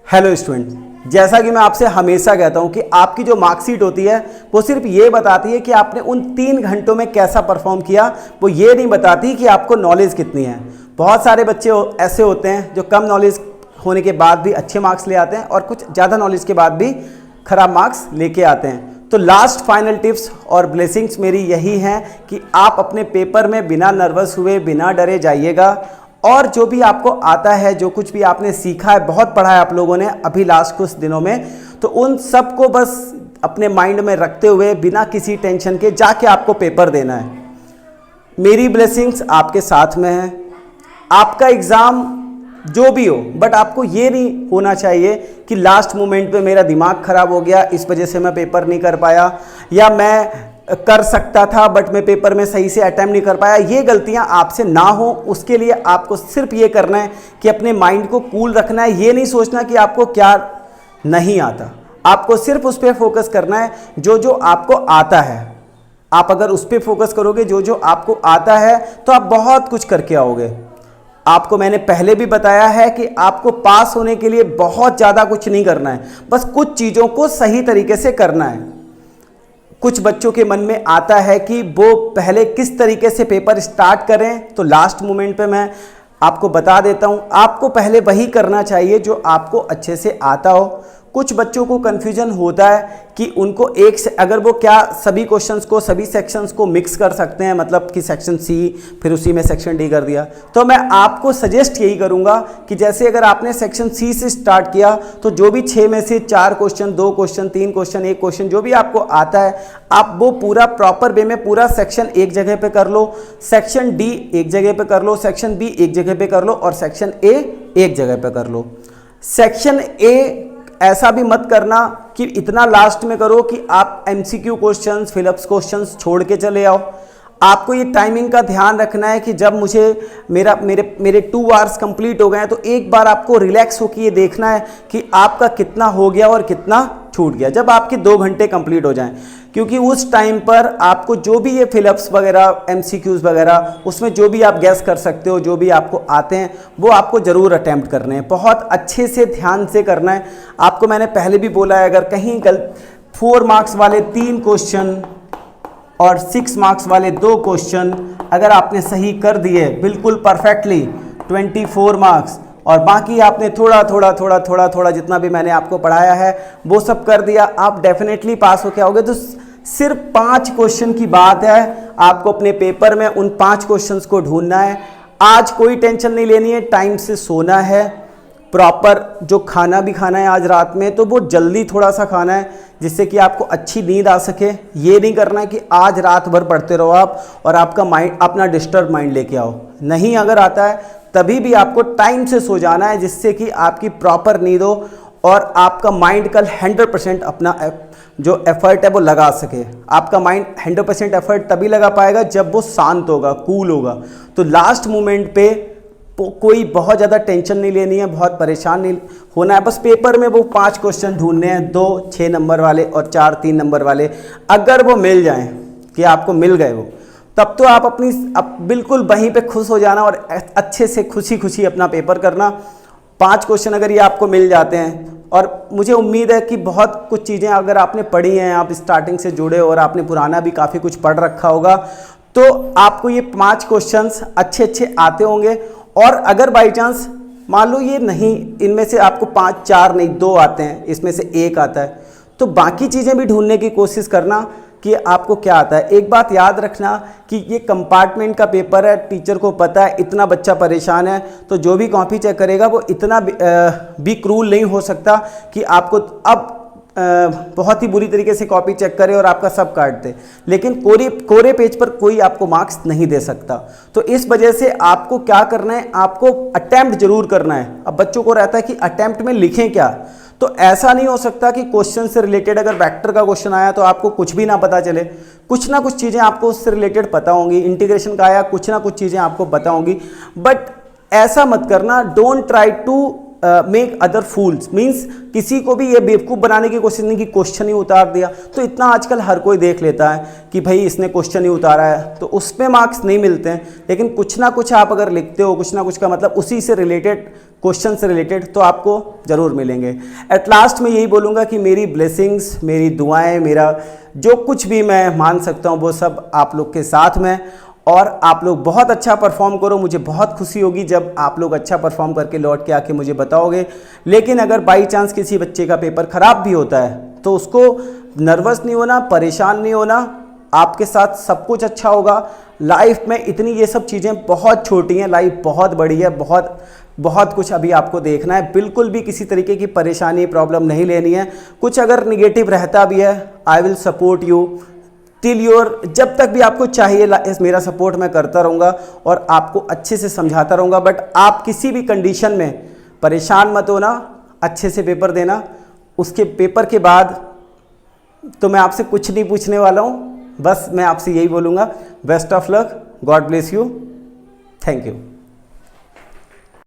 Hello student, जैसा कि मैं आपसे हमेशा कहता हूं कि आपकी जो मार्कशीट होती है वो सिर्फ ये बताती है कि आपने उन 3 घंटों में कैसा परफॉर्म किया, वो ये नहीं बताती कि आपको नॉलेज कितनी है। बहुत सारे बच्चे ऐसे होते हैं जो कम नॉलेज होने के बाद भी अच्छे मार्क्स ले आते हैं और कुछ ज़्यादा नॉलेज के बाद भी खराब मार्क्स लेके आते हैं। तो लास्ट फाइनल टिप्स और ब्लेसिंग्स मेरी यही हैं कि आप अपने पेपर में बिना नर्वस हुए, बिना डरे जाइएगा और जो भी आपको आता है, जो कुछ भी आपने सीखा है, बहुत पढ़ा है आप लोगों ने अभी लास्ट कुछ दिनों में, तो उन सब को बस अपने माइंड में रखते हुए बिना किसी टेंशन के जाके आपको पेपर देना है। मेरी ब्लेसिंग्स आपके साथ में है। आपका एग्ज़ाम जो भी हो, बट आपको ये नहीं होना चाहिए कि लास्ट मोमेंट पे मेरा दिमाग ख़राब हो गया, इस वजह से मैं पेपर नहीं कर पाया, या मैं कर सकता था बट मैं पेपर में सही से अटेम्प्ट नहीं कर पाया। ये गलतियां आपसे ना हो, उसके लिए आपको सिर्फ ये करना है कि अपने माइंड को कूल रखना है। ये नहीं सोचना कि आपको क्या नहीं आता, आपको सिर्फ उस पर फोकस करना है जो जो आपको आता है। आप अगर उस पर फोकस करोगे जो जो आपको आता है तो आप बहुत कुछ करके आओगे। आपको मैंने पहले भी बताया है कि आपको पास होने के लिए बहुत ज़्यादा कुछ नहीं करना है, बस कुछ चीज़ों को सही तरीके से करना है। कुछ बच्चों के मन में आता है कि वो पहले किस तरीके से पेपर स्टार्ट करें, तो लास्ट मोमेंट पे मैं आपको बता देता हूं, आपको पहले वही करना चाहिए जो आपको अच्छे से आता हो। कुछ बच्चों को कन्फ्यूजन होता है कि उनको एक से अगर वो क्या सभी क्वेश्चंस को, सभी सेक्शंस को मिक्स कर सकते हैं, मतलब कि सेक्शन सी फिर उसी में सेक्शन डी कर दिया। तो मैं आपको सजेस्ट यही करूंगा कि जैसे अगर आपने सेक्शन सी से स्टार्ट किया तो जो भी 6 में से 4 क्वेश्चन, 2 क्वेश्चन, 3 क्वेश्चन, 1 क्वेश्चन जो भी आपको आता है, आप वो पूरा प्रॉपर वे में पूरा सेक्शन एक जगह पे कर लो, सेक्शन डी एक जगह पे कर लो, सेक्शन बी एक जगह पे कर लो और सेक्शन ए एक जगह पे कर लो। सेक्शन ए ऐसा भी मत करना कि इतना लास्ट में करो कि आप एमसीक्यू क्वेश्चंस, फिलअप्स क्वेश्चंस छोड़ के चले आओ। आपको ये टाइमिंग का ध्यान रखना है कि जब मेरे 2 आवर्स कंप्लीट हो गए हैं तो एक बार आपको रिलैक्स होकर ये देखना है कि आपका कितना हो गया और कितना छूट गया, जब आपके 2 घंटे कंप्लीट हो जाएं। क्योंकि उस टाइम पर आपको जो भी ये फिलअप्स वगैरह, एमसीक्यूज वगैरह, उसमें जो भी आप गैस कर सकते हो, जो भी आपको आते हैं वो आपको ज़रूर अटैम्प्ट करने हैं, बहुत अच्छे से ध्यान से करना है। आपको मैंने पहले भी बोला है, अगर कहीं 4 मार्क्स वाले 3 क्वेश्चन और 6 मार्क्स वाले 2 क्वेश्चन अगर आपने सही कर दिए बिल्कुल परफेक्टली 24 मार्क्स, और बाकी आपने थोड़ा थोड़ा जितना भी मैंने आपको पढ़ाया है वो सब कर दिया, आप डेफिनेटली पास होके आओगे। तो सिर्फ 5 क्वेश्चन की बात है, आपको अपने पेपर में उन 5 क्वेश्चंस को ढूंढना है। आज कोई टेंशन नहीं लेनी है, टाइम से सोना है, प्रॉपर जो खाना भी खाना है आज रात में तो वो जल्दी थोड़ा सा खाना है जिससे कि आपको अच्छी नींद आ सके। ये नहीं करना है कि आज रात भर पढ़ते रहो आप और आपका माइंड, अपना डिस्टर्ब माइंड लेके आओ। नहीं, अगर आता है तभी भी आपको टाइम से सो जाना है जिससे कि आपकी प्रॉपर नींद हो और आपका माइंड कल 100% अपना जो एफर्ट है वो लगा सके। आपका माइंड 100% एफर्ट तभी लगा पाएगा जब वो शांत होगा, कूल होगा। तो लास्ट मोमेंट पे कोई बहुत ज़्यादा टेंशन नहीं लेनी है, बहुत परेशान नहीं होना है, बस पेपर में वो 5 क्वेश्चन ढूंढने हैं, 2 6 नंबर वाले और 4 3 नंबर वाले। अगर वो मिल जाएं कि आपको मिल गए वो, तब तो आप बिल्कुल वहीं पे खुश हो जाना और अच्छे से खुशी अपना पेपर करना। 5 क्वेश्चन अगर ये आपको मिल जाते हैं, और मुझे उम्मीद है कि बहुत कुछ चीज़ें अगर आपने पढ़ी हैं, आप स्टार्टिंग से जुड़े हो और आपने पुराना भी काफ़ी कुछ पढ़ रखा होगा, तो आपको ये 5 क्वेश्चंस अच्छे आते होंगे। और अगर बाई चांस मान लो ये नहीं, इनमें से आपको 5 4 नहीं 2 आते हैं, इसमें से 1 आता है, तो बाकी चीज़ें भी ढूंढने की कोशिश करना कि आपको क्या आता है। एक बात याद रखना कि ये कंपार्टमेंट का पेपर है, टीचर को पता है इतना बच्चा परेशान है, तो जो भी कॉपी चेक करेगा वो इतना भी क्रूल नहीं हो सकता कि आपको अब बहुत ही बुरी तरीके से कॉपी चेक करे और आपका सब काट दे। लेकिन कोरे पेज पर कोई आपको मार्क्स नहीं दे सकता। तो इस वजह से आपको क्या करना है, आपको अटेम्प्ट जरूर करना है। अब बच्चों को रहता है कि अटेम्प्ट में लिखें क्या, तो ऐसा नहीं हो सकता कि क्वेश्चन से रिलेटेड अगर वेक्टर का क्वेश्चन आया तो आपको कुछ भी ना पता चले। कुछ ना कुछ चीज़ें आपको उससे रिलेटेड पता होंगी, इंटीग्रेशन का आया कुछ ना कुछ चीज़ें आपको पता होंगी, बट ऐसा मत करना। Don't try to make other fools, means किसी को भी ये बेवकूफ़ बनाने की कोशिश नहीं कि क्वेश्चन ही उतार दिया। तो इतना आजकल हर कोई देख लेता है कि भाई इसने क्वेश्चन ही उतारा है, तो उस पर मार्क्स नहीं मिलते हैं। लेकिन कुछ ना कुछ आप अगर लिखते हो, कुछ ना कुछ का मतलब उसी से रिलेटेड, क्वेश्चन से रिलेटेड, तो आपको ज़रूर मिलेंगे। एट लास्ट मैं यही बोलूँगा कि मेरी ब्लेसिंग्स, मेरी दुआएं, मेरा जो कुछ भी मैं मान सकता हूँ वो सब आप लोग के साथ में, और आप लोग बहुत अच्छा परफॉर्म करो। मुझे बहुत खुशी होगी जब आप लोग अच्छा परफॉर्म करके लौट के आके मुझे बताओगे। लेकिन अगर बाई चांस किसी बच्चे का पेपर ख़राब भी होता है तो उसको नर्वस नहीं होना, परेशान नहीं होना, आपके साथ सब कुछ अच्छा होगा। लाइफ में इतनी ये सब चीज़ें बहुत छोटी हैं, लाइफ बहुत बड़ी है, बहुत बहुत कुछ अभी आपको देखना है। बिल्कुल भी किसी तरीके की परेशानी, प्रॉब्लम नहीं लेनी है। कुछ अगर निगेटिव रहता भी है, I will support you till your, जब तक भी आपको चाहिए मेरा सपोर्ट मैं करता रहूँगा और आपको अच्छे से समझाता रहूँगा। बट आप किसी भी कंडीशन में परेशान मत होना, अच्छे से पेपर देना। उसके पेपर के बाद तो मैं आपसे कुछ नहीं पूछने वाला हूँ, बस मैं आपसे यही बोलूँगा, best of luck, God bless you, thank you.